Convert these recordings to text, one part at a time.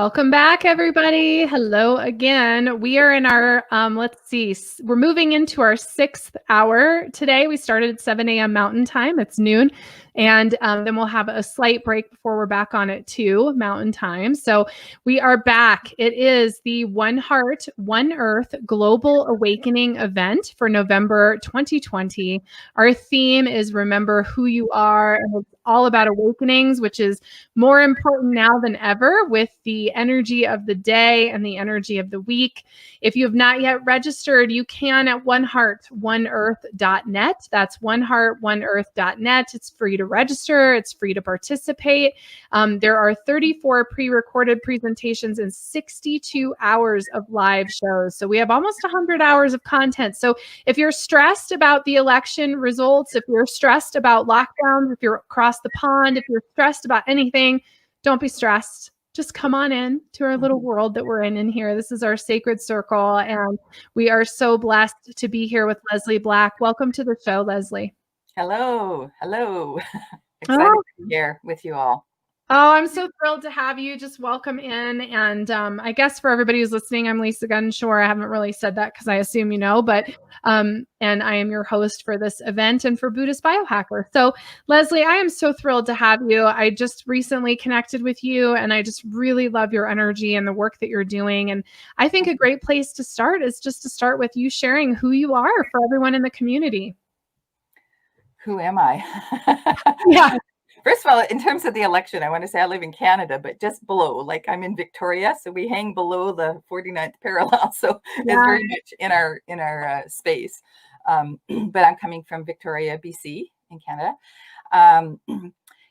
Welcome back, everybody. Hello again. We are in our, we're moving into our 6th hour today. We started at 7 a.m. Mountain Time. It's noon. And then we'll have a slight break before we're back on at 2 Mountain Time. So we are back. It is the One Heart, One Earth Global Awakening event for November 2020. Our theme is Remember Who You Are. And it's all about awakenings, which is more important now than ever with the energy of the day and the energy of the week. If you have not yet registered, you can at oneheartoneearth.net. That's oneheartoneearth.net. It's free to register. It's free to participate. There are 34 pre-recorded presentations and 62 hours of live shows. So we have almost 100 hours of content. So if you're stressed about the election results, if you're stressed about lockdowns, if you're across the pond, if you're stressed about anything, don't be stressed. Just come on in to our little world that we're in here. This is our sacred circle, and we are so blessed to be here with Leslie Black. Welcome to the show, Leslie. Hello. Excited to be here with you all. Oh, I'm so thrilled to have you. Just welcome in. And I guess for everybody who's listening, I'm Lisa Gunshore. I haven't really said that because I assume you know, but and I am your host for this event and for Buddhist Biohacker. So Leslie, I am so thrilled to have you. I just recently connected with you and I just really love your energy and the work that you're doing. And I think a great place to start is just to start with you sharing who you are for everyone in the community. Who am I? Yeah. First of all, in terms of the election, I want to say I live in Canada, but just below, like I'm in Victoria. So we hang below the 49th parallel. So it's very much in our space. But I'm coming from Victoria, BC in Canada.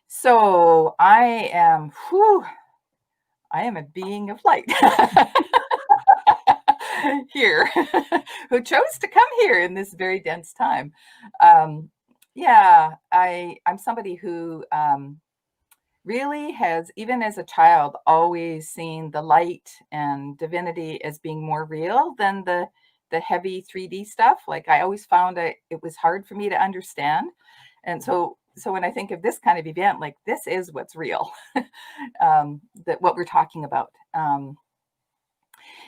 So I am a being of light here who chose to come here in this very dense time. I'm somebody who really has, even as a child, always seen the light and divinity as being more real than the heavy 3D stuff. Like I always found it was hard for me to understand. And so when I think of this kind of event, like this is what's real, that what we're talking about.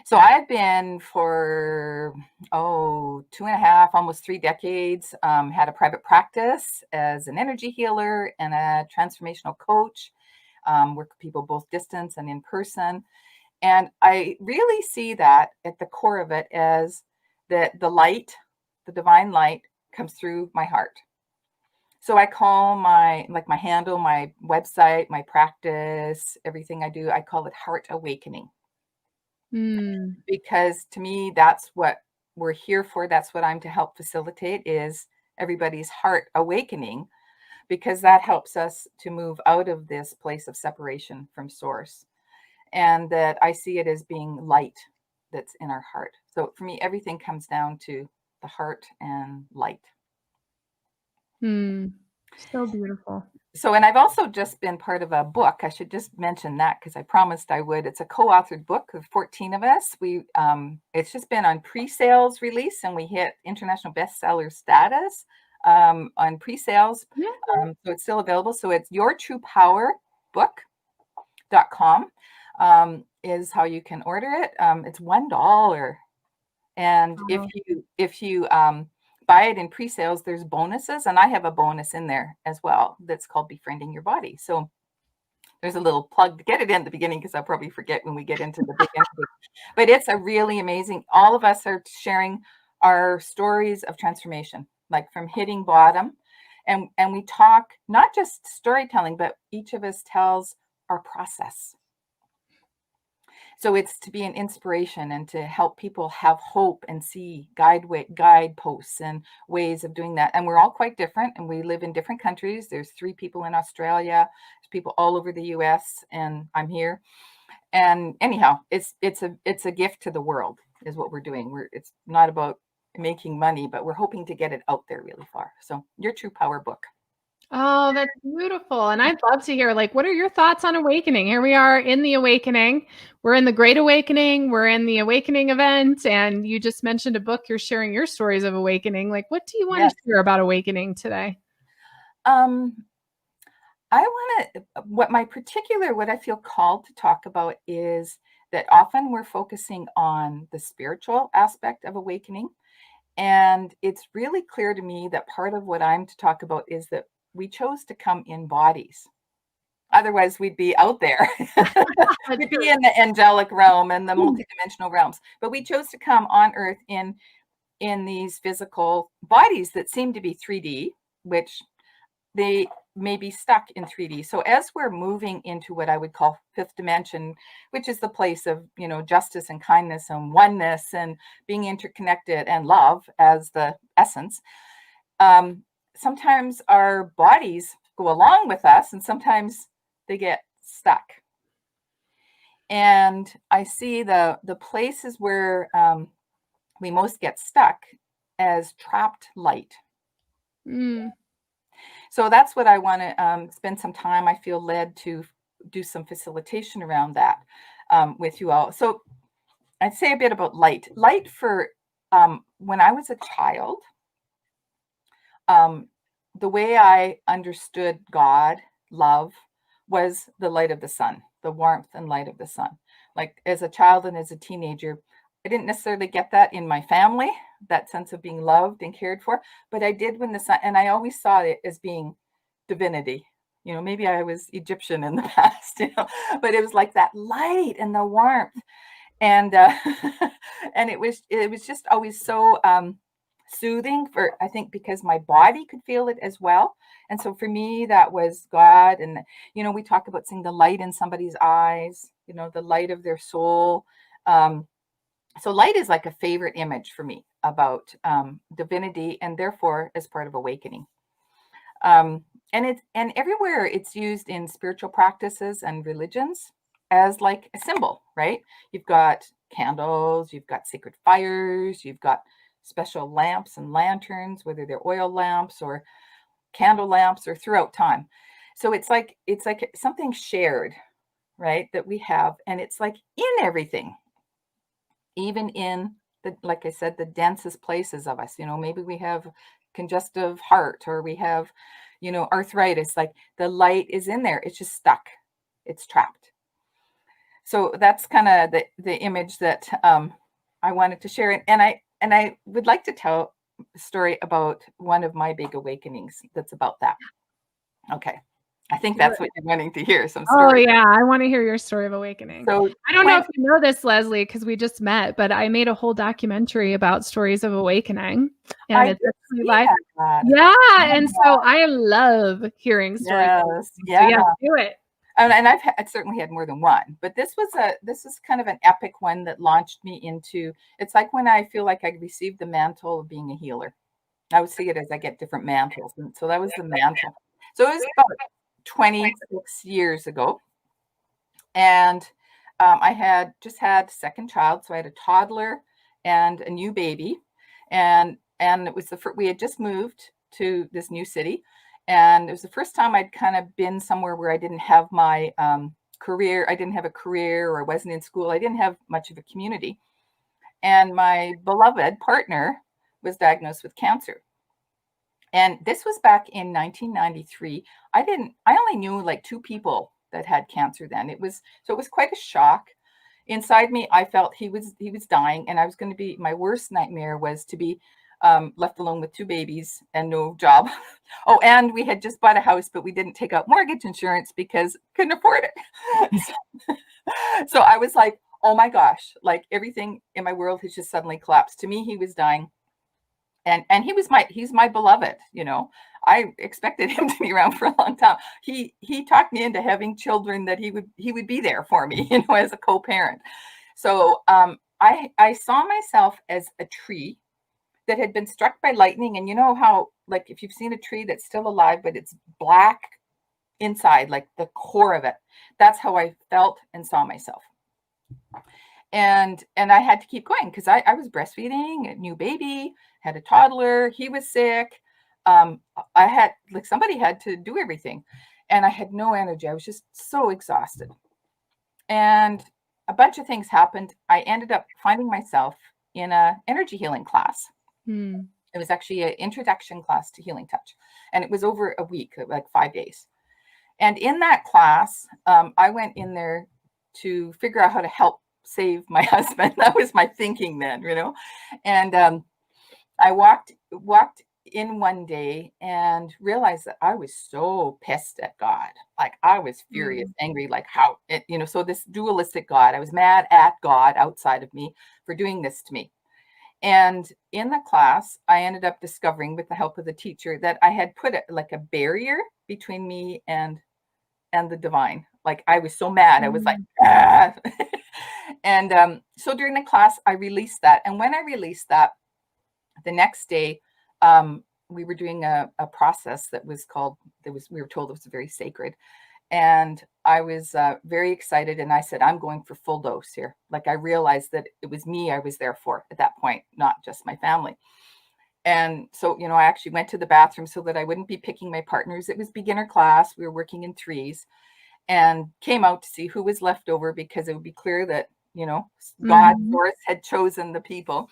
So I've been for 2.5, almost 3 decades, had a private practice as an energy healer and a transformational coach, work with people both distance and in person. And I really see that at the core of it as that the light, the divine light comes through my heart. So I call my handle, my website, my practice, everything I do, I call it Heart Awakening. Because to me, that's what we're here for. That's what I'm to help facilitate, is everybody's heart awakening, because that helps us to move out of this place of separation from source. And that I see it as being light that's in our heart. So for me, everything comes down to the heart and light. So beautiful. So, and I've also just been part of a book. I should just mention that because I promised I would. It's a co-authored book of 14 of us. It's just been on pre-sales release, and we hit international bestseller status on pre-sales. So it's still available. So it's yourtruepowerbook.com is how you can order it. It's $1. And if you buy it in pre-sales, there's bonuses, and I have a bonus in there as well that's called Befriending Your Body. So there's a little plug to get it in the beginning, because I'll probably forget when we get into the big end. But it's a really amazing, all of us are sharing our stories of transformation, like from hitting bottom. And we talk not just storytelling, but each of us tells our process. So it's to be an inspiration and to help people have hope and see guideposts and ways of doing that. And we're all quite different, and we live in different countries. There's 3 people in Australia, there's people all over the US, and I'm here. And anyhow, it's a gift to the world is what we're doing. It's not about making money, but we're hoping to get it out there really far. So Your True Power book. Oh, that's beautiful. And I'd love to hear, what are your thoughts on awakening? Here we are in the awakening. We're in the Great Awakening. We're in the awakening event. And you just mentioned a book. You're sharing your stories of awakening. What do you want to share about awakening today? I want to, what I feel called to talk about is that often we're focusing on the spiritual aspect of awakening. And it's really clear to me that part of what I'm to talk about is that we chose to come in bodies. Otherwise, we'd be out there. We'd be in the angelic realm and the multidimensional realms. But we chose to come on Earth in these physical bodies that seem to be 3D, which they may be stuck in 3D. So as we're moving into what I would call fifth dimension, which is the place of, justice and kindness and oneness and being interconnected and love as the essence, sometimes our bodies go along with us and sometimes they get stuck. And I see the places where we most get stuck as trapped light. So that's what I want to spend some time. I feel led to do some facilitation around that with you all. So I'd say a bit about light. Light for when I was a child, the way I understood God, love, was the light of the sun, the warmth and light of the sun. Like as a child and as a teenager, I didn't necessarily get that in my family, that sense of being loved and cared for, but I did when the sun, and I always saw it as being divinity. Maybe I was Egyptian in the past, but it was like that light and the warmth. And and it was just always so soothing for, I think, because my body could feel it as well. And so for me, that was God. And, we talk about seeing the light in somebody's eyes, the light of their soul. So light is like a favorite image for me about divinity and therefore as part of awakening. And everywhere it's used in spiritual practices and religions as like a symbol, right? You've got candles, you've got sacred fires, you've got special lamps and lanterns, whether they're oil lamps or candle lamps or throughout time. So it's like something shared, right, that we have, and it's like in everything, even in the, like I said, the densest places of us. Maybe we have congestive heart or we have, arthritis. Like the light is in there. It's just stuck. It's trapped. So that's kind of the image that I wanted to share. And I would like to tell a story about one of my big awakenings that's about that. Okay. I think that's what you're wanting to hear, some stories. Oh, yeah. I want to hear your story of awakening. So I don't know if you know this, Leslie, because we just met, but I made a whole documentary about stories of awakening. And it's actually live. Yeah. And so I love hearing stories. Yes. Yeah. So do it. And I've certainly had more than one, but this is kind of an epic one that launched me into, it's like when I feel like I received the mantle of being a healer. I would see it as I get different mantles. And so that was the mantle. So it was about 26 years ago. And I had just had second child. So I had a toddler and a new baby. And it was we had just moved to this new city. And it was the first time I'd kind of been somewhere where I didn't have my career. I didn't have a career, or I wasn't in school. I didn't have much of a community. And my beloved partner was diagnosed with cancer. And this was back in 1993. I only knew like 2 people that had cancer then. It was quite a shock. Inside me, I felt he was dying, and I was going to be, my worst nightmare was to be left alone with 2 babies and no job. Oh, and we had just bought a house, but we didn't take out mortgage insurance because couldn't afford it. So I was like, oh my gosh, like everything in my world has just suddenly collapsed. To me, he was dying. And he's my beloved, I expected him to be around for a long time. He talked me into having children, that he would be there for me, as a co-parent. So I saw myself as a tree that had been struck by lightning. And you know how, like, if you've seen a tree that's still alive, but it's black inside, like the core of it, that's how I felt and saw myself. And I had to keep going because I was breastfeeding, a new baby, had a toddler, he was sick. I had, like, somebody had to do everything, and I had no energy. I was just so exhausted. And a bunch of things happened. I ended up finding myself in a energy healing class. It was actually an introduction class to healing touch. And it was over a week, like 5 days. And in that class, I went in there to figure out how to help save my husband. That was my thinking then, you know. And I walked in one day and realized that I was so pissed at God. Like I was furious, angry, like how it, you know, so this dualistic God, I was mad at God outside of me for doing this to me. And in the class, I ended up discovering with the help of the teacher that I had put like a barrier between me and the divine. Like I was so mad. I was like, ah. And so during the class, I released that. And when I released that, the next day, we were doing a process that was called, we were told it was very sacred. And I was very excited. And I said, I'm going for full dose here. Like I realized that it was me I was there for at that point, not just my family. And so, you know, I actually went to the bathroom so that I wouldn't be picking my partners. It was beginner class. We were working in threes, and came out to see who was left over because it would be clear that, you know, God, Source had chosen the people.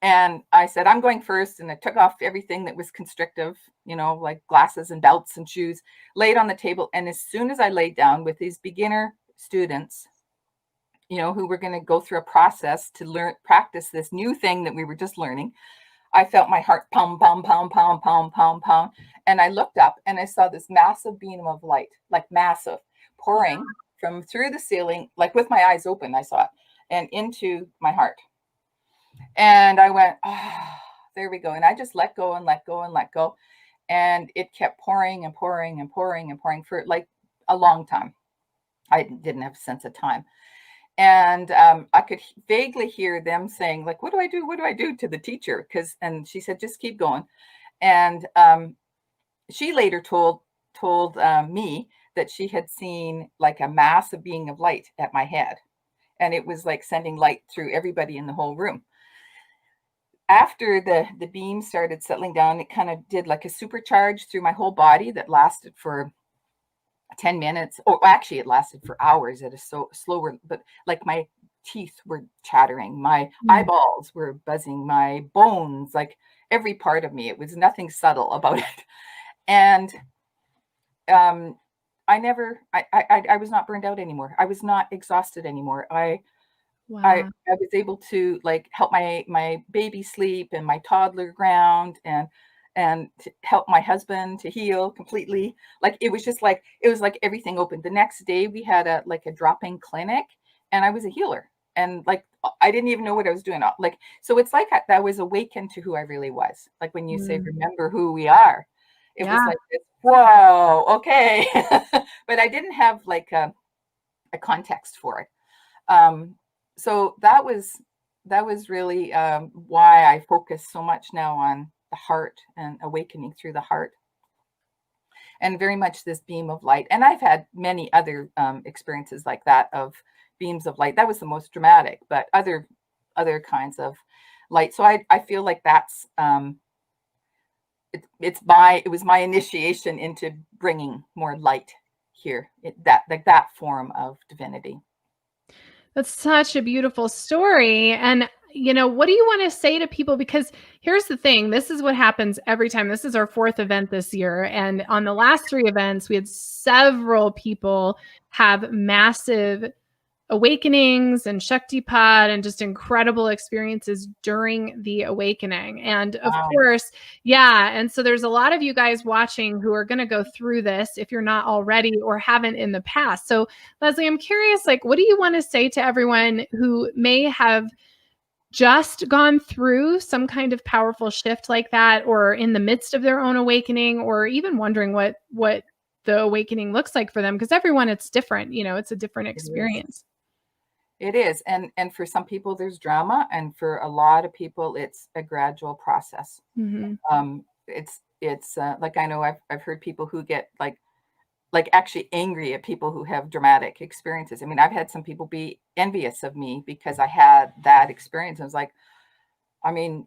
And I said, I'm going first. And I took off everything that was constrictive, you know, like glasses and belts and shoes, laid on the table. And as soon as I laid down with these beginner students, you know, who were going to go through a process to practice this new thing that we were just learning, I felt my heart pound, pound, pound, pound, pound, pound, pound. And I looked up and I saw this massive beam of light, like massive, pouring from through the ceiling, like with my eyes open, I saw it, and into my heart. And I went, there we go. And I just let go and let go and let go. And it kept pouring and pouring and pouring and pouring for like a long time. I didn't have a sense of time. And I could vaguely hear them saying, like, what do I do? What do I do to the teacher? And she said, just keep going. And she later told me that she had seen like a massive being of light at my head. And it was like sending light through everybody in the whole room. After the beam started settling down, it kind of did like a supercharge through my whole body that lasted for 10 minutes. Or actually, it lasted for hours at a slower, but like my teeth were chattering, my eyeballs were buzzing, my bones, like every part of me. It was nothing subtle about it. And I was not burned out anymore. I was not exhausted anymore. I was able to like help my baby sleep and my toddler ground and to help my husband to heal completely. Like it was like everything opened. The next day we had a drop-in clinic, and I was a healer. And like I didn't even know what I was doing. Like so it's like I was awakened to who I really was. Like when you say remember who we are. It was like this, whoa, okay. But I didn't have like a context for it. So that was really why I focus so much now on the heart and awakening through the heart, and very much this beam of light. And I've had many other experiences like that of beams of light. That was the most dramatic, but other kinds of light. So I feel like that's it was my initiation into bringing more light here. That form of divinity. That's such a beautiful story. And, you know, what do you want to say to people? Because here's the thing, this is what happens every time. This is our 4th event this year. And on the last 3 events, we had several people have massive awakenings and Shaktipat and just incredible experiences during the awakening. And of course, and so there's a lot of you guys watching who are going to go through this if you're not already or haven't in the past. So Leslie, I'm curious, like, what do you want to say to everyone who may have just gone through some kind of powerful shift like that, or in the midst of their own awakening, or even wondering what the awakening looks like for them? Because everyone, it's different, you know, it's a different experience. It is. And for some people there's drama, and for a lot of people it's a gradual process. It's like, I know I've heard people who get like actually angry at people who have dramatic experiences. I mean, I've had some people be envious of me because I had that experience. I was like, I mean,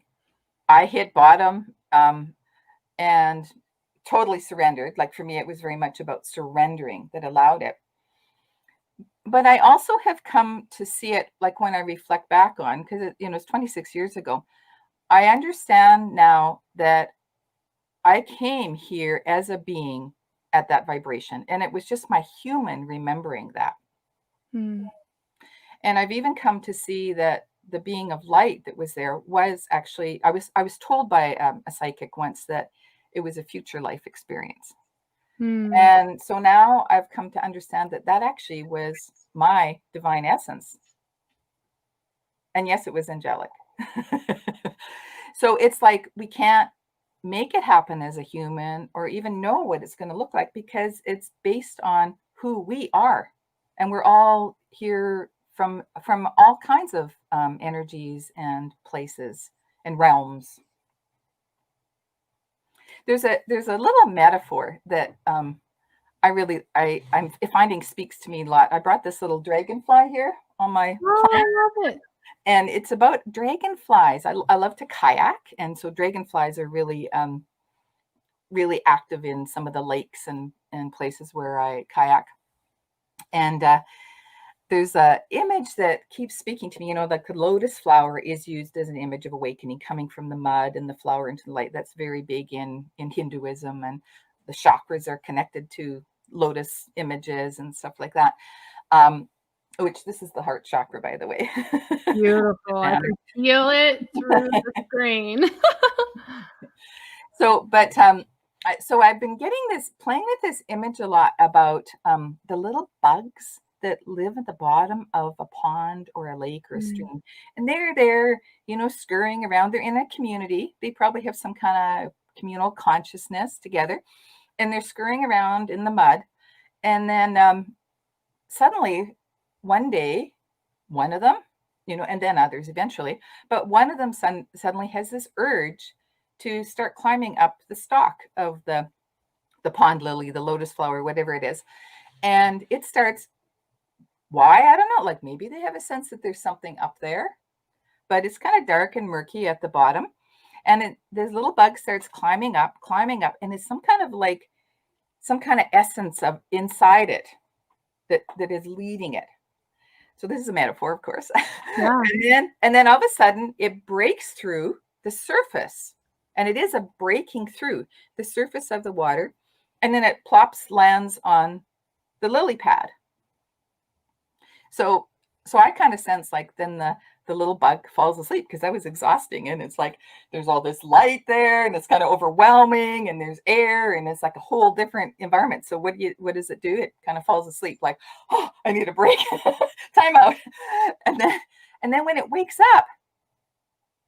I hit bottom and totally surrendered. Like for me, it was very much about surrendering that allowed it. But I also have come to see it, like when I reflect back on, because it's 26 years ago. I understand now that I came here as a being at that vibration. And it was just my human remembering that. Mm. And I've even come to see that the being of light that was there was actually, I was told by a psychic once that it was a future life experience. Mm. And so now I've come to understand that that actually was my divine essence. And yes, it was angelic. So it's like we can't make it happen as a human or even know what it's going to look like, because it's based on who we are. And we're all here from all kinds of energies and places and realms. There's a little metaphor that I'm finding speaks to me a lot. I brought this little dragonfly here on my Oh, plant, I love it. and it's about dragonflies. I love to kayak, and so dragonflies are really really active in some of the lakes and places where I kayak. And there's a image that keeps speaking to me. You know, like the lotus flower is used as an image of awakening, coming from the mud and the flower into the light. That's very big in Hinduism, and the chakras are connected to lotus images and stuff like that. Which this is the heart chakra, by the way. Beautiful. I can feel it through the screen. So, but so I've been playing with this image a lot about the little bugs that live at the bottom of a pond or a lake or a stream. And they're there, you know, scurrying around. They're in a community. They probably have some kind of communal consciousness together, and they're scurrying around in the mud. And then suddenly one day, one of them, you know, and then others eventually, but one of them suddenly has this urge to start climbing up the stalk of the pond lily, the lotus flower, whatever it is. And it starts, why? I don't know. Like maybe they have a sense that there's something up there, but it's kind of dark and murky at the bottom. And this little bug starts climbing up, and it's some kind of essence of inside it that is leading it. So this is a metaphor, of course. Yeah. and then all of a sudden it breaks through the surface. And it is a breaking through the surface of the water. And then it lands on the lily pad. So I kind of sense like then the little bug falls asleep, because that was exhausting. And it's like there's all this light there, and it's kind of overwhelming, and there's air, and it's like a whole different environment. So what does it do? It kind of falls asleep, like, oh, I need a break, time out. And then when it wakes up,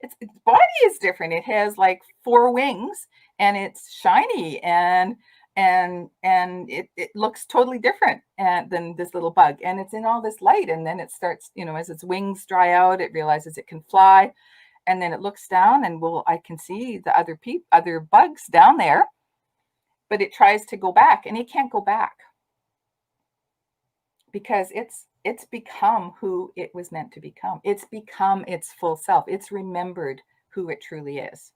its body is different. It has like 4 wings, and it's shiny, and it looks totally different than this little bug. And it's in all this light, and then it starts, you know, as its wings dry out, it realizes it can fly, and then it looks down, and I can see the other bugs down there, but it tries to go back, and it can't go back, because it's become who it was meant to become. It's become its full self. It's remembered who it truly is.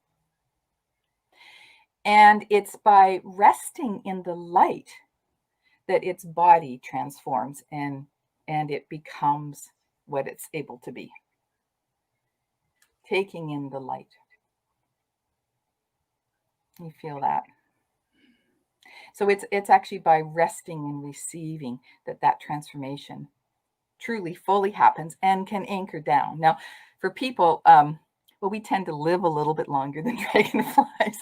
And it's by resting in the light that its body transforms and it becomes what it's able to be. Taking in the light. You feel that? So it's actually by resting and receiving that transformation truly fully happens and can anchor down. Now, for people, well, we tend to live a little bit longer than dragonflies.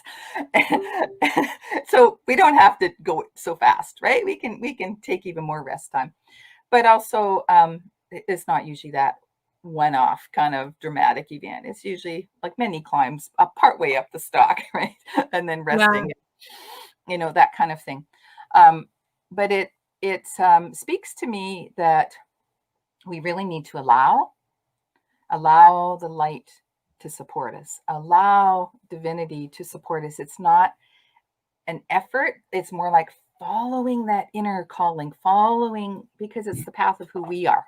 So we don't have to go so fast, right? We can take even more rest time. But also, it's not usually that one-off kind of dramatic event. It's usually like many climbs up partway up the stalk, right? And then resting, you know, that kind of thing. But it speaks to me that we really need to allow the light to support us, allow divinity to support us. It's not an effort. It's more like following that inner calling, because it's the path of who we are.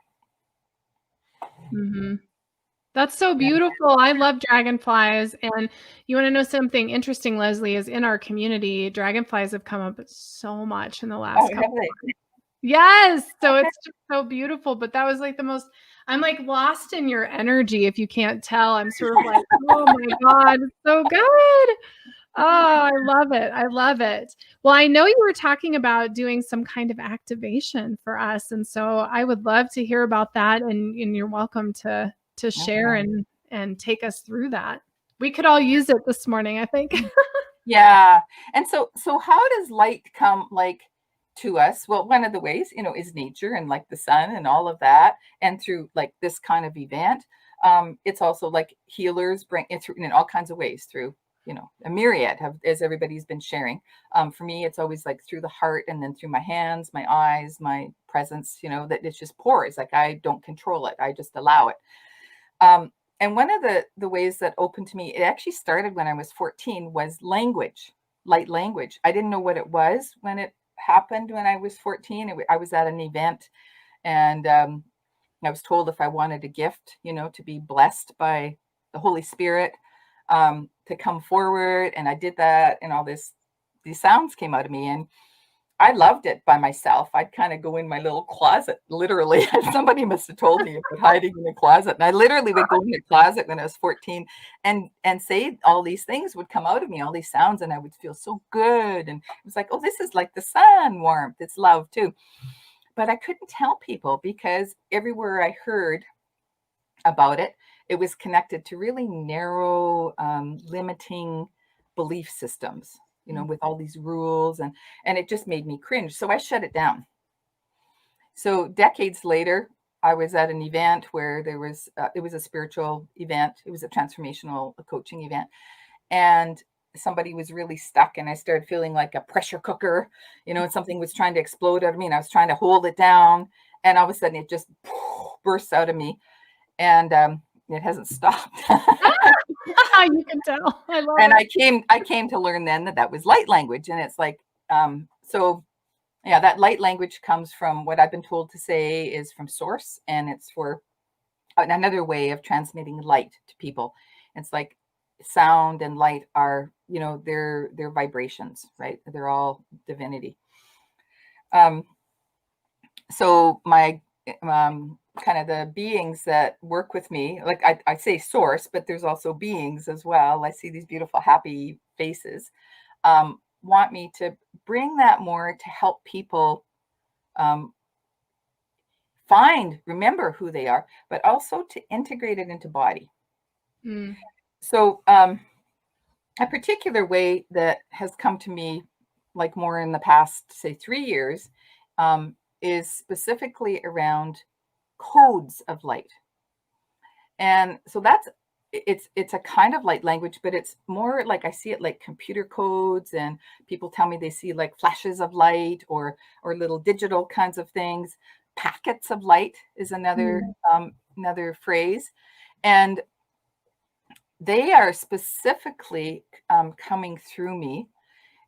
Mm-hmm. That's so beautiful. I love dragonflies. And you want to know something interesting, Leslie, is in our community, dragonflies have come up so much in the last couple of months. Yes. So it's just so beautiful. But that was like I'm like lost in your energy. If you can't tell, I'm sort of like, oh my God, it's so good. Oh, I love it. I love it. Well, I know you were talking about doing some kind of activation for us. And so I would love to hear about that. And you're welcome to share Okay. and take us through that. We could all use it this morning, I think. Yeah. And so how does light come like to us? Well, one of the ways, is nature and like the sun and all of that. And through like this kind of event, it's also like healers bring it through in all kinds of ways through, a myriad of, as everybody's been sharing. For me, it's always like through the heart and then through my hands, my eyes, my presence, that it's just pours. Like I don't control it. I just allow it. And one of the ways that opened to me, it actually started when I was 14, was language, light language. I didn't know what it was when it happened when I was 14. I was at an event, and I was told if I wanted a gift, to be blessed by the Holy Spirit, to come forward. And I did that, and these sounds came out of me. And I loved it by myself. I'd kind of go in my little closet, literally. Somebody must have told me about hiding in the closet. And I literally would go in the closet when I was 14 and say all these things would come out of me, all these sounds, and I would feel so good. And it was like, oh, this is like the sun warmth. It's love too. But I couldn't tell people because everywhere I heard about it, it was connected to really narrow, limiting belief systems, with all these rules, and it just made me cringe. So I shut it down. So decades later, I was at an event where it was a spiritual event. It was a transformational coaching event. And somebody was really stuck, and I started feeling like a pressure cooker, and something was trying to explode out of me, and I was trying to hold it down. And all of a sudden it just bursts out of me. And it hasn't stopped. You can tell. I love And it. I came to learn then that was light language. And it's like, so yeah, that light language comes from what I've been told to say is from source. And it's for another way of transmitting light to people. It's like sound and light are, they're vibrations, right? They're all divinity. So my kind of the beings that work with me, like I say source, but there's also beings as well. I see these beautiful, happy faces, want me to bring that more to help people remember who they are, but also to integrate it into body. So a particular way that has come to me, like more in the past, say 3 years, is specifically around codes of light. And so it's a kind of light language, but it's more like I see it like computer codes, and people tell me they see like flashes of light or little digital kinds of things. Packets of light is another phrase. And they are specifically coming through me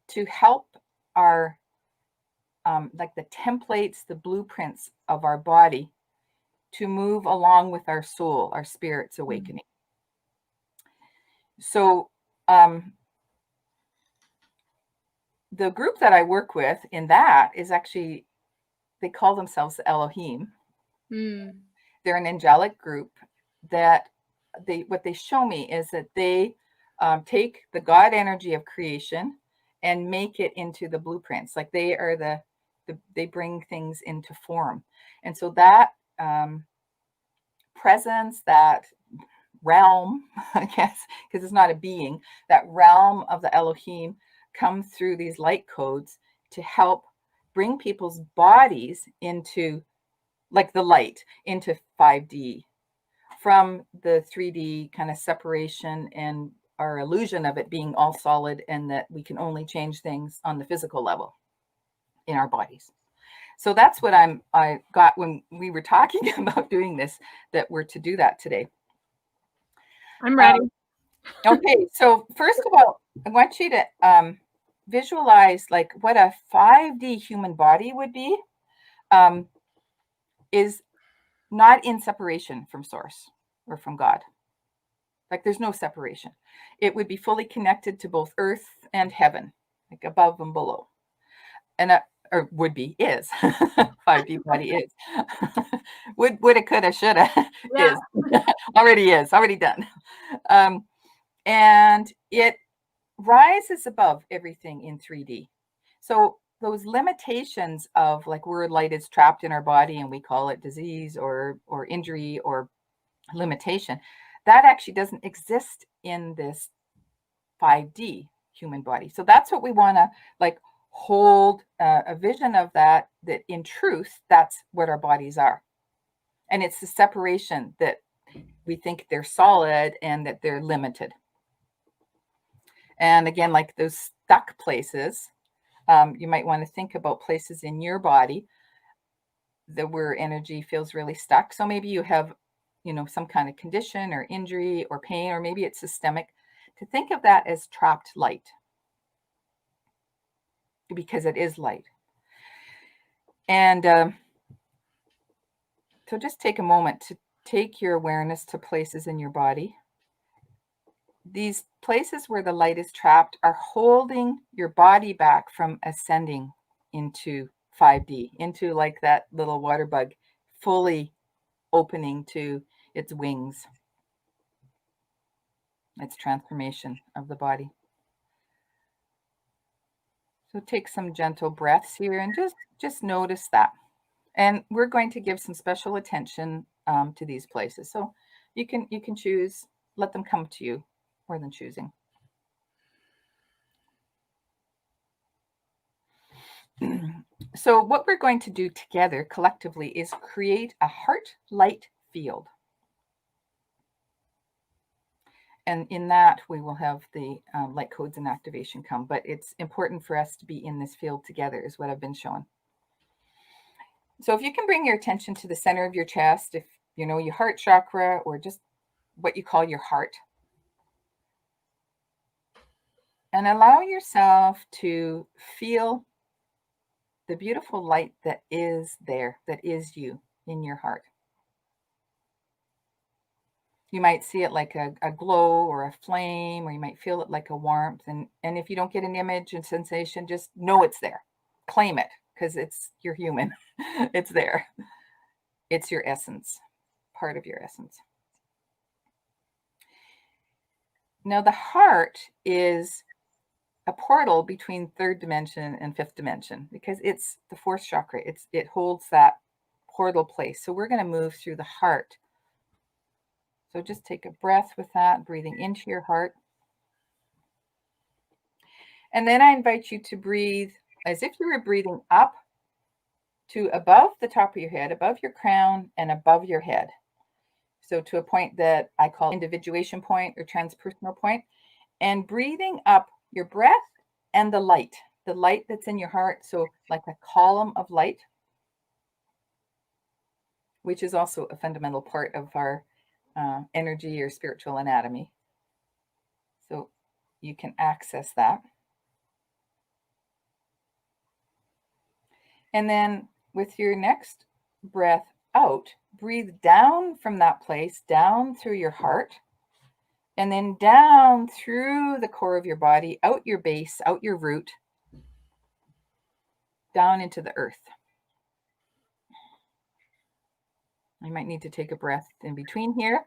to help our like the templates, the blueprints of our body to move along with our soul, our spirit's awakening. So the group that I work with in that is actually, they call themselves Elohim. They're an angelic group that what they show me is that they take the God energy of creation and make it into the blueprints. Like they are they bring things into form. And so that presence, that realm, I guess, because it's not a being, that realm of the Elohim comes through these light codes to help bring people's bodies into, like the light, into 5D, from the 3D kind of separation and our illusion of it being all solid, and that we can only change things on the physical level in our bodies. So that's what I got when we were talking about doing this, that we're to do that today. I'm ready. Okay, so first of all, I want you to visualize like what a 5D human body would be, is not in separation from source or from God. Like there's no separation. It would be fully connected to both earth and heaven, like above and below. And or would be, is. 5D body is. Woulda, coulda, shoulda, Yeah. is. Already done. And it rises above everything in 3D. So those limitations of like where light is trapped in our body and we call it disease or injury or limitation, that actually doesn't exist in this 5D human body. So that's what we want to like hold a vision of that in truth, that's what our bodies are. And it's the separation that we think they're solid and that they're limited. And again, like those stuck places, you might want to think about places in your body that where energy feels really stuck. So maybe you have, some kind of condition or injury or pain, or maybe it's systemic. To think of that as trapped light, because it is light. And so just take a moment to take your awareness to places in your body. These places where the light is trapped are holding your body back from ascending into 5D, into like that little water bug fully opening to its wings, its transformation of the body. So take some gentle breaths here and just notice that. And we're going to give some special attention to these places. So you can choose, let them come to you more than choosing. So what we're going to do together collectively is create a heart light field. And in that, we will have the light codes and activation come. But it's important for us to be in this field together is what I've been showing. So if you can bring your attention to the center of your chest, if you know your heart chakra or just what you call your heart, and allow yourself to feel the beautiful light that is there, that is you in your heart. You might see it like a glow or a flame, or you might feel it like a warmth. And if you don't get an image and sensation, just know it's there. Claim it, because you're human. It's there. It's your essence, part of your essence. Now, the heart is a portal between third dimension and fifth dimension because it's the fourth chakra. It holds that portal place. So we're going to move through the heart. So just take a breath with that, breathing into your heart. And then I invite you to breathe as if you were breathing up to above the top of your head, above your crown, and above your head. So to a point that I call individuation point or transpersonal point, and breathing up your breath and the light that's in your heart. So like a column of light, which is also a fundamental part of our energy or spiritual anatomy. So you can access that. And then with your next breath out, breathe down from that place, down through your heart, and then down through the core of your body, out your base, out your root, down into the earth. You might need to take a breath in between here.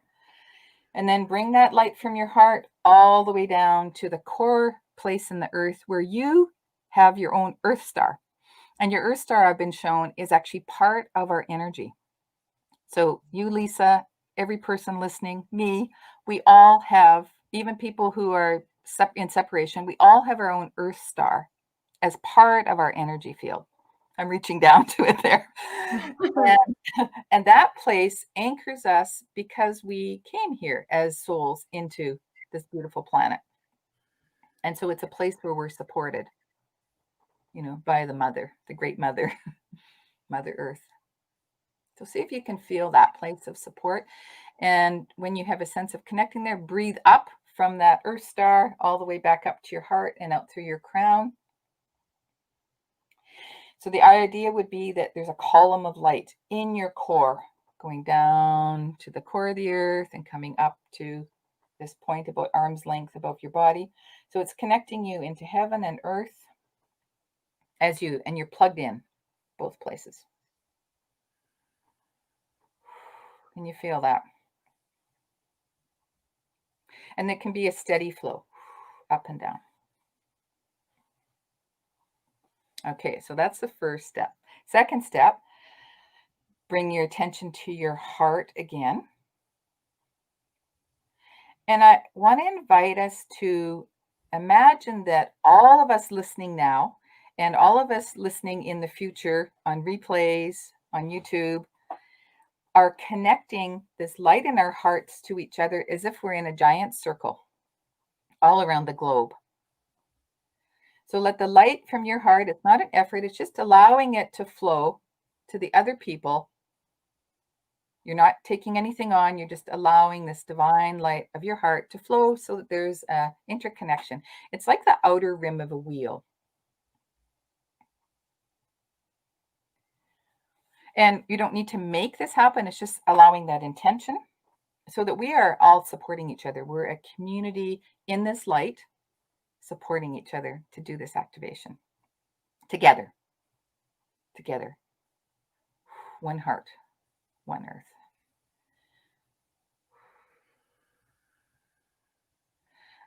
And then bring that light from your heart all the way down to the core place in the earth where you have your own earth star. And your earth star, I've been shown, is actually part of our energy. So you, Lisa, every person listening, me, we all have, even people who are in separation, we all have our own earth star as part of our energy field. I'm reaching down to it there. And that place anchors us because we came here as souls into this beautiful planet. And so it's a place where we're supported, by the mother, the great mother, Mother Earth. So see if you can feel that place of support. And when you have a sense of connecting there, breathe up from that earth star all the way back up to your heart and out through your crown. So the idea would be that there's a column of light in your core going down to the core of the earth and coming up to this point about arm's length above your body. So it's connecting you into heaven and earth and you're plugged in both places. Can you feel that? And it can be a steady flow up and down. Okay, so that's the first step. Second step, bring your attention to your heart again. And I want to invite us to imagine that all of us listening now and all of us listening in the future on replays, on YouTube, are connecting this light in our hearts to each other as if we're in a giant circle all around the globe. So let the light from your heart, it's not an effort, it's just allowing it to flow to the other people. You're not taking anything on, you're just allowing this divine light of your heart to flow so that there's a interconnection. It's like the outer rim of a wheel. And you don't need to make this happen, it's just allowing that intention so that we are all supporting each other. We're a community in this light, supporting each other to do this activation together. Together. One heart, one earth.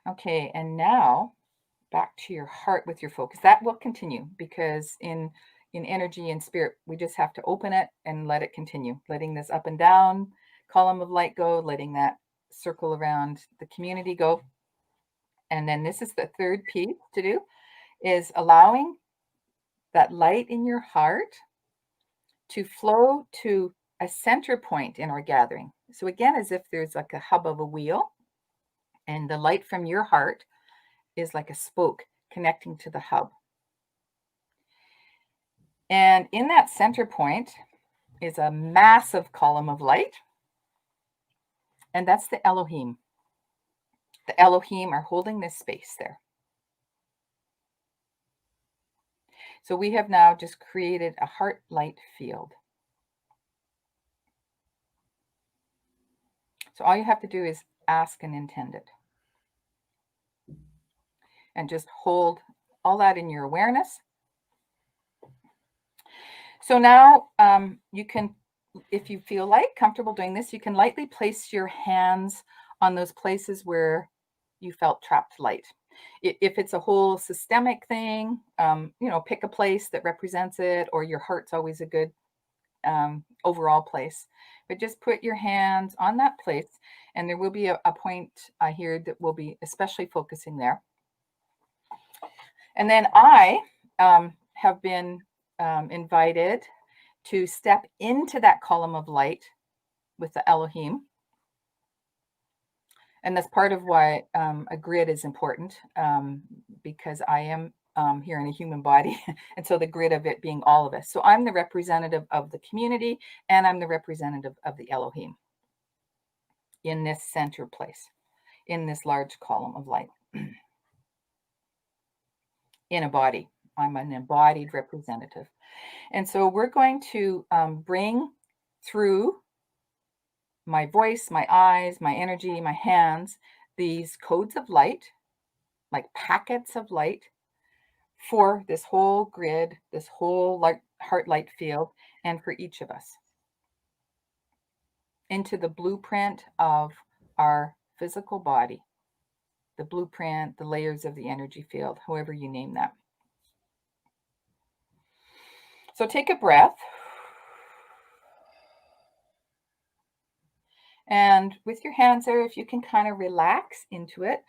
Okay, and now back to your heart with your focus. That will continue because in energy and spirit, we just have to open it and let it continue, letting this up and down column of light go, letting that circle around the community go. And then this is the third piece to do, is allowing that light in your heart to flow to a center point in our gathering. So again, as if there's like a hub of a wheel, and the light from your heart is like a spoke connecting to the hub. And in that center point is a massive column of light, and that's the Elohim. The Elohim are holding this space there. So we have now just created a heart light field. So all you have to do is ask and intend it. And just hold all that in your awareness. So now you can, if you feel like comfortable doing this, you can lightly place your hands on those places where you felt trapped light. If it's a whole systemic thing, pick a place that represents it, or your heart's always a good overall place. But just put your hands on that place, and there will be a point here that will be especially focusing there. And then I have been invited to step into that column of light with the Elohim. And that's part of why a grid is important, because I am here in a human body. And so the grid of it being all of us. So I'm the representative of the community, and I'm the representative of the Elohim in this center place, in this large column of light. In a body. I'm an embodied representative. And so we're going to bring through my voice, my eyes, my energy, my hands, these codes of light, like packets of light, for this whole grid, this whole heart light field, and for each of us, into the blueprint of our physical body, the blueprint, the layers of the energy field, however you name that. So take a breath. And with your hands there, if you can kind of relax into it.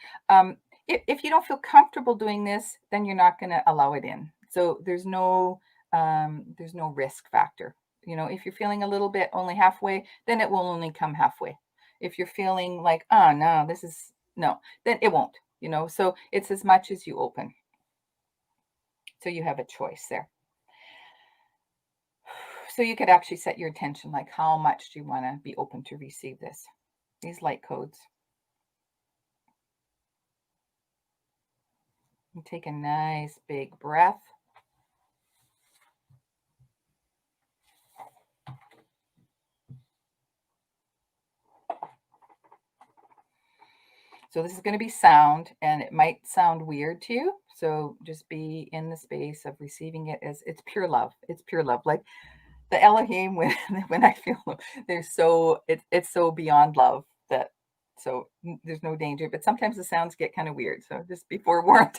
If you don't feel comfortable doing this, then you're not going to allow it in. So there's no risk factor. If you're feeling a little bit only halfway, then it will only come halfway. If you're feeling like, oh no, then it won't. So it's as much as you open. So you have a choice there. So you could actually set your intention, like how much do you want to be open to receive these light codes. And take a nice big breath. So this is going to be sound, and it might sound weird to you. So just be in the space of receiving it as it's pure love. It's pure love. Like the Elohim, when I feel it's so beyond love that, so there's no danger. But sometimes the sounds get kind of weird. So just be forewarned.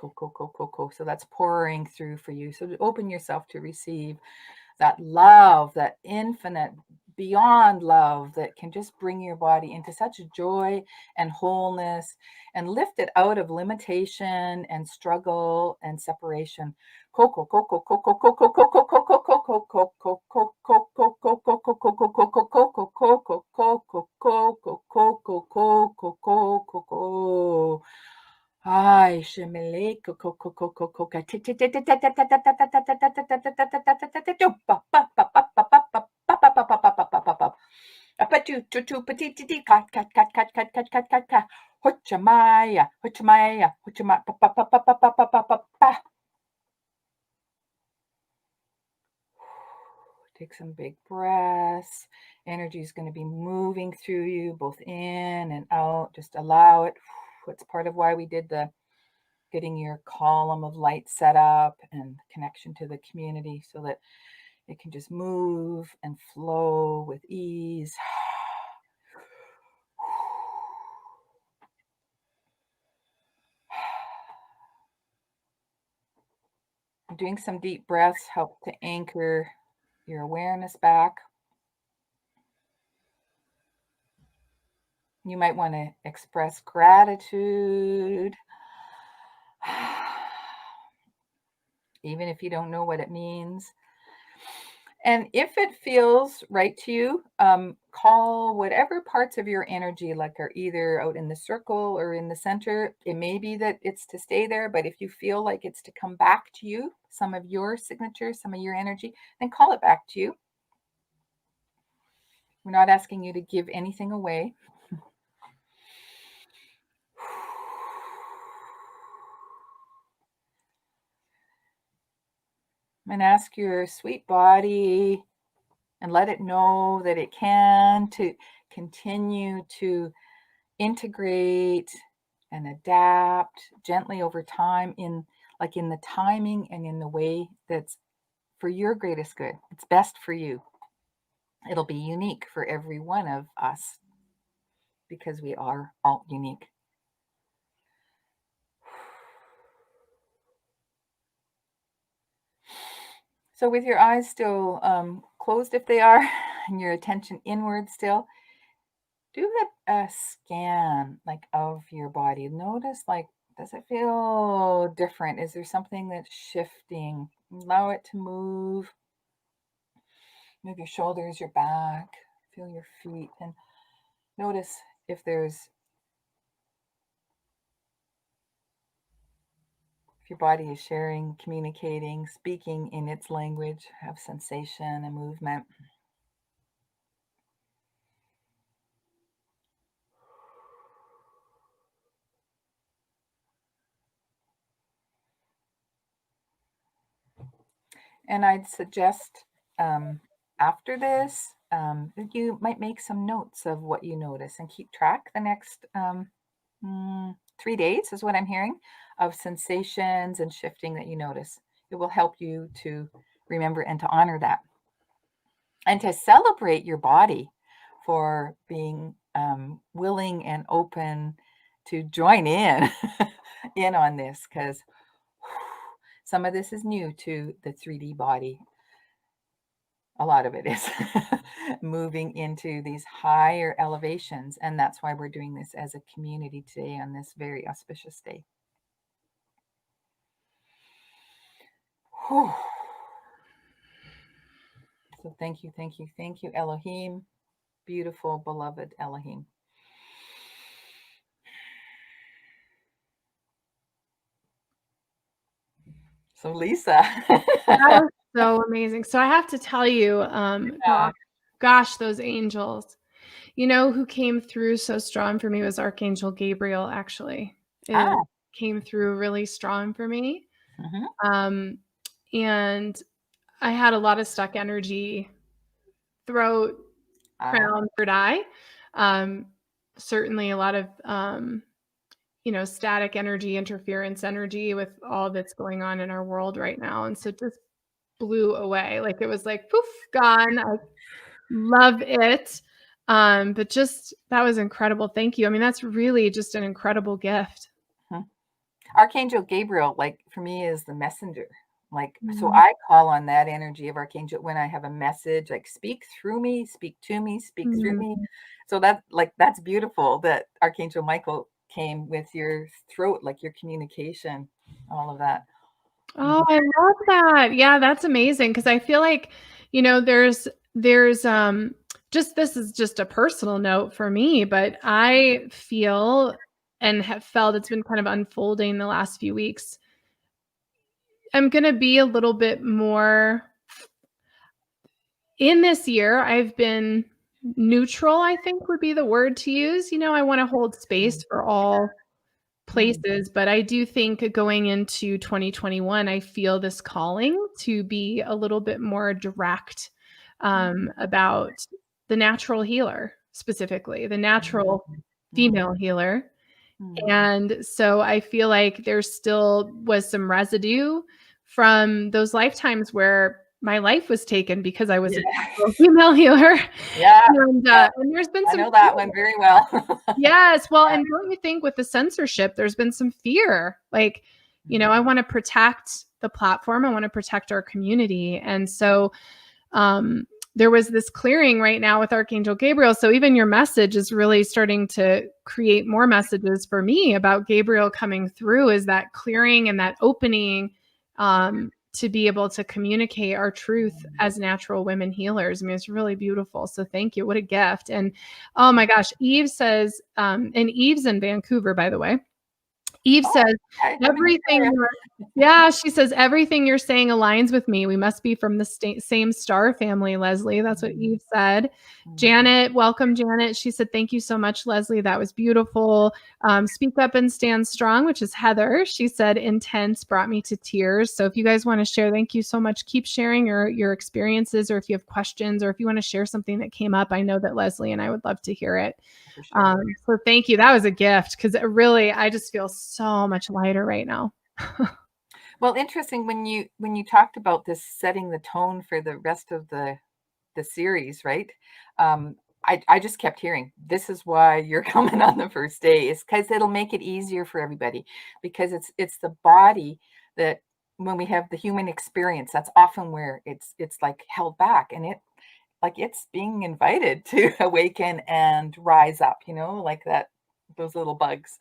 So that's pouring through for you. So open yourself to receive that love, that infinite, beyond love that can just bring your body into such joy and wholeness and lift it out of limitation and struggle and separation. Ay, shimele coco coco coco Take some big breaths. Energy is going to be moving through you, both in and out. Just allow it. It's part of why we did the getting your column of light set up and connection to the community so that it can just move and flow with ease. Doing some deep breaths help to anchor your awareness back. You might want to express gratitude, even if you don't know what it means. And if it feels right to you, call whatever parts of your energy, like are either out in the circle or in the center. It may be that it's to stay there, but if you feel like it's to come back to you, some of your signature, some of your energy, then call it back to you. We're not asking you to give anything away. And ask your sweet body and let it know that it can to continue to integrate and adapt gently over time in the timing and in the way that's for your greatest good. It's best for you. It'll be unique for every one of us because we are all unique. So with your eyes still closed if they are, and your attention inward still, do a scan of your body. Notice does it feel different? Is there something that's shifting? Allow it to move. Move your shoulders, your back, feel your feet, and notice if your body is sharing, communicating, speaking in its language, have sensation and movement. And I'd suggest after this, you might make some notes of what you notice and keep track the next 3 days, is what I'm hearing, of sensations and shifting that you notice. It will help you to remember and to honor that. And to celebrate your body for being willing and open to join in on this, because some of this is new to the 3D body. A lot of it is moving into these higher elevations, and that's why we're doing this as a community today on this very auspicious day. Whew. So thank you, thank you, thank you, Elohim, beautiful, beloved Elohim. So Lisa. That was so amazing. So I have to tell you, gosh, those angels. You know who came through so strong for me was Archangel Gabriel, actually. It came through really strong for me. Mm-hmm. And I had a lot of stuck energy, throat, crown, third eye. Certainly a lot of static energy, interference energy with all that's going on in our world right now. And so it just blew away. It was like, poof, gone. I love it. But just, that was incredible. Thank you. I mean, that's really just an incredible gift. Archangel Gabriel, like for me, is the messenger. Like, so I call on that energy of Archangel when I have a message, like speak through me, speak to me, speak through me. So that's beautiful that Archangel Michael came with your throat, like your communication, all of that. Oh, I love that. Yeah, that's amazing because I feel like, there's just this is just a personal note for me, but I feel and have felt it's been kind of unfolding the last few weeks. I'm going to be a little bit more in this year. I've been neutral, I think would be the word to use. I want to hold space for all places, but I do think going into 2021, I feel this calling to be a little bit more direct about the natural healer, specifically the natural female healer. And so I feel like there still was some residue from those lifetimes where my life was taken because I was a natural female healer. Yeah. And there's been I some know that one very well. Yes. Well, and don't you think with the censorship, there's been some fear? Like, I want to protect the platform. I want to protect our community. And so there was this clearing right now with Archangel Gabriel. So even your message is really starting to create more messages for me about Gabriel coming through, is that clearing and that opening to be able to communicate our truth as natural women healers. I mean, it's really beautiful. So thank you. What a gift. And oh my gosh, Eve says, and Eve's in Vancouver, by the way. Eve says, everything. She says, everything you're saying aligns with me. We must be from the same star family, Leslie. That's what Eve said. Janet, welcome, Janet. She said, thank you so much, Leslie. That was beautiful. Speak up and stand strong, which is Heather. She said, intense, brought me to tears. So if you guys want to share, thank you so much. Keep sharing your experiences, or if you have questions, or if you want to share something that came up, I know that Leslie and I would love to hear it. Sure. So thank you. That was a gift, because really, I just feel so much lighter right now. Well, interesting when you talked about this setting the tone for the rest of the series, right? I just kept hearing, this is why you're coming on the first day, is because it'll make it easier for everybody, because it's the body that when we have the human experience, that's often where it's like held back, and it's being invited to awaken and rise up, like that, those little bugs.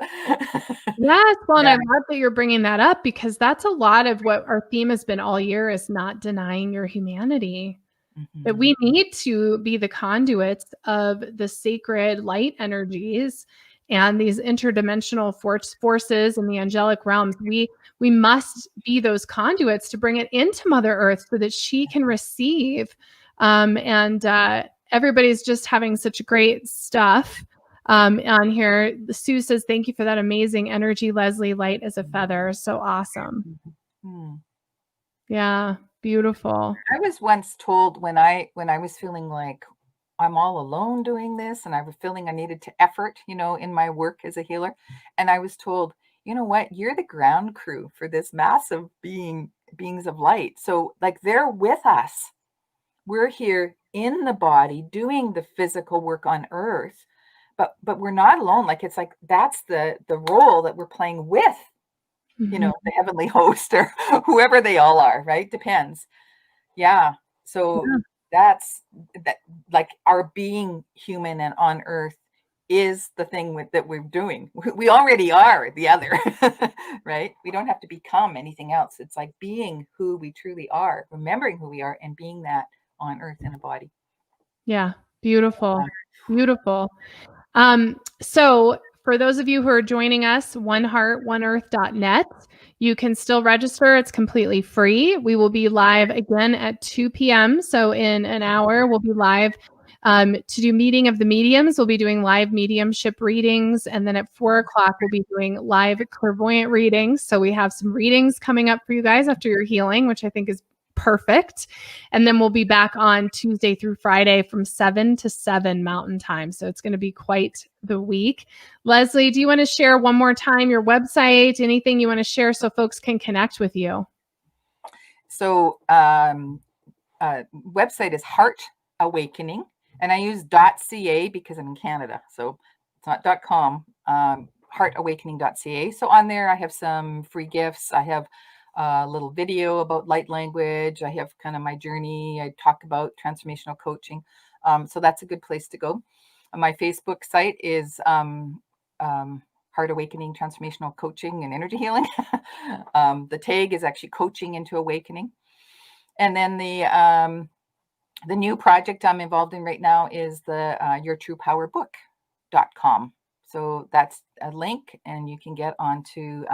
Yes. Well, and I love that you're bringing that up, because that's a lot of what our theme has been all year, is not denying your humanity. That we need to be the conduits of the sacred light energies and these interdimensional forces in the angelic realms. We must be those conduits to bring it into Mother Earth so that she can receive. Everybody's just having such great stuff on here. Sue says, thank you for that amazing energy, Leslie. Light as a feather. So awesome. Yeah. Beautiful. I was once told when I was feeling like I'm all alone doing this, and I was feeling I needed to effort, in my work as a healer. And I was told, you know what, you're the ground crew for this massive beings of light. So like, they're with us. We're here in the body doing the physical work on earth, but we're not alone. Like, it's like, that's the role that we're playing with, the heavenly host, or whoever they all are, right? Depends. Yeah. So that's that, like, our being human and on earth is the thing that we're doing. We already are the other, right? We don't have to become anything else. It's like being who we truly are, remembering who we are, and being that on earth in a body. Yeah. Beautiful. Beautiful. So for those of you who are joining us, oneheartoneearth.net, you can still register. It's completely free. We will be live again at 2 p.m. So in an hour, we'll be live to do Meeting of the Mediums. We'll be doing live mediumship readings. And then at 4 o'clock, we'll be doing live clairvoyant readings. So we have some readings coming up for you guys after your healing, which I think is perfect. And then we'll be back on Tuesday through Friday from 7 to 7 Mountain Time. So it's going to be quite the week. Leslie, do you want to share one more time your website, anything you want to share so folks can connect with you? So website is Heart Awakening, and I use .ca because I'm in Canada, so it's not .com. heartawakening.ca. So on there, I have some free gifts. I have a little video about light language. I have kind of my journey. I talk about transformational coaching. So that's a good place to go. My Facebook site is Heart Awakening Transformational Coaching and Energy Healing. The tag is actually Coaching into Awakening. And then the new project I'm involved in right now is the yourtruepowerbook.com. So that's a link, and you can get onto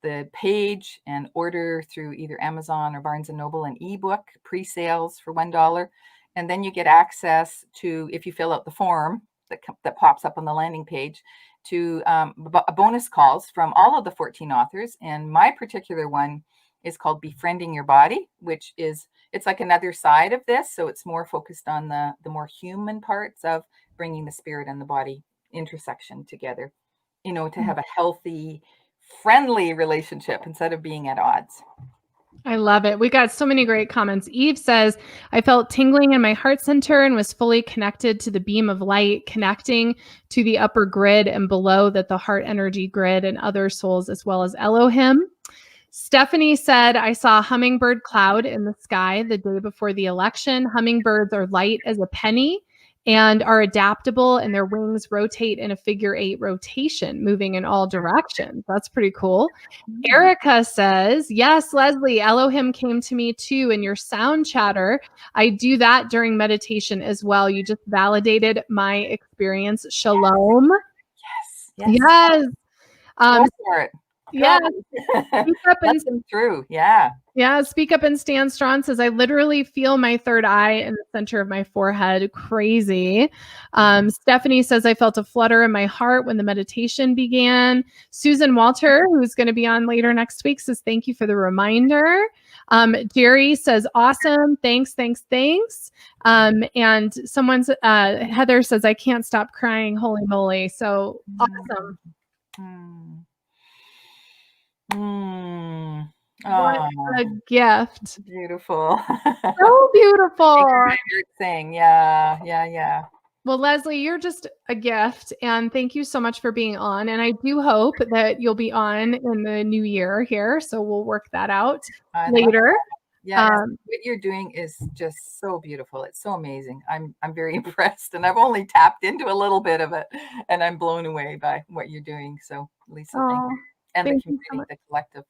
the page and order through either Amazon or Barnes & Noble an ebook, pre-sales for $1. And then you get access to, if you fill out the form that pops up on the landing page, to bonus calls from all of the 14 authors. And my particular one is called Befriending Your Body, which is, it's like another side of this. So it's more focused on the more human parts of bringing the spirit and the body intersection together, you know, to have a healthy, friendly relationship instead of being at odds. I love it. We got so many great comments. Eve says, I felt tingling in my heart center and was fully connected to the beam of light, connecting to the upper grid and below that the heart energy grid and other souls, as well as Elohim. Stephanie said, I saw a hummingbird cloud in the sky the day before the election. Hummingbirds are light as a penny and are adaptable, and their wings rotate in a figure 8 rotation, moving in all directions. That's pretty cool. Erica says, yes, Leslie, Elohim came to me too in your sound chatter. I do that during meditation as well. You just validated my experience. Shalom. Yes. Go for it. Yeah. Let them through. Yeah. Yeah. Speak up and stand strong says, I literally feel my third eye in the center of my forehead. Crazy. Stephanie says, I felt a flutter in my heart when the meditation began. Susan Walter, who's going to be on later next week, says, thank you for the reminder. Jerry says, awesome. Thanks. And someone's, Heather says, I can't stop crying. Holy moly. So awesome. What a gift. Beautiful. So beautiful. Thing. Yeah. Well, Leslie, you're just a gift, and thank you so much for being on. And I do hope that you'll be on in the new year here. So we'll work that out later. Yeah, what you're doing is just so beautiful. It's so amazing. I'm very impressed, and I've only tapped into a little bit of it, and I'm blown away by what you're doing. So, Lisa, thank you. And the community, the collective.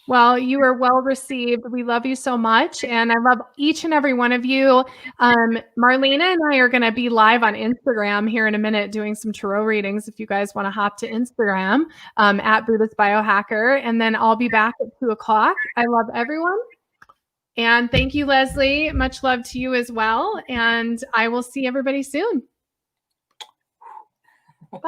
Well, you are well received. We love you so much. And I love each and every one of you. Marlena and I are going to be live on Instagram here in a minute doing some tarot readings. If you guys want to hop to Instagram at Buddhist Biohacker. And then I'll be back at 2:00. I love everyone. And thank you, Leslie. Much love to you as well. And I will see everybody soon.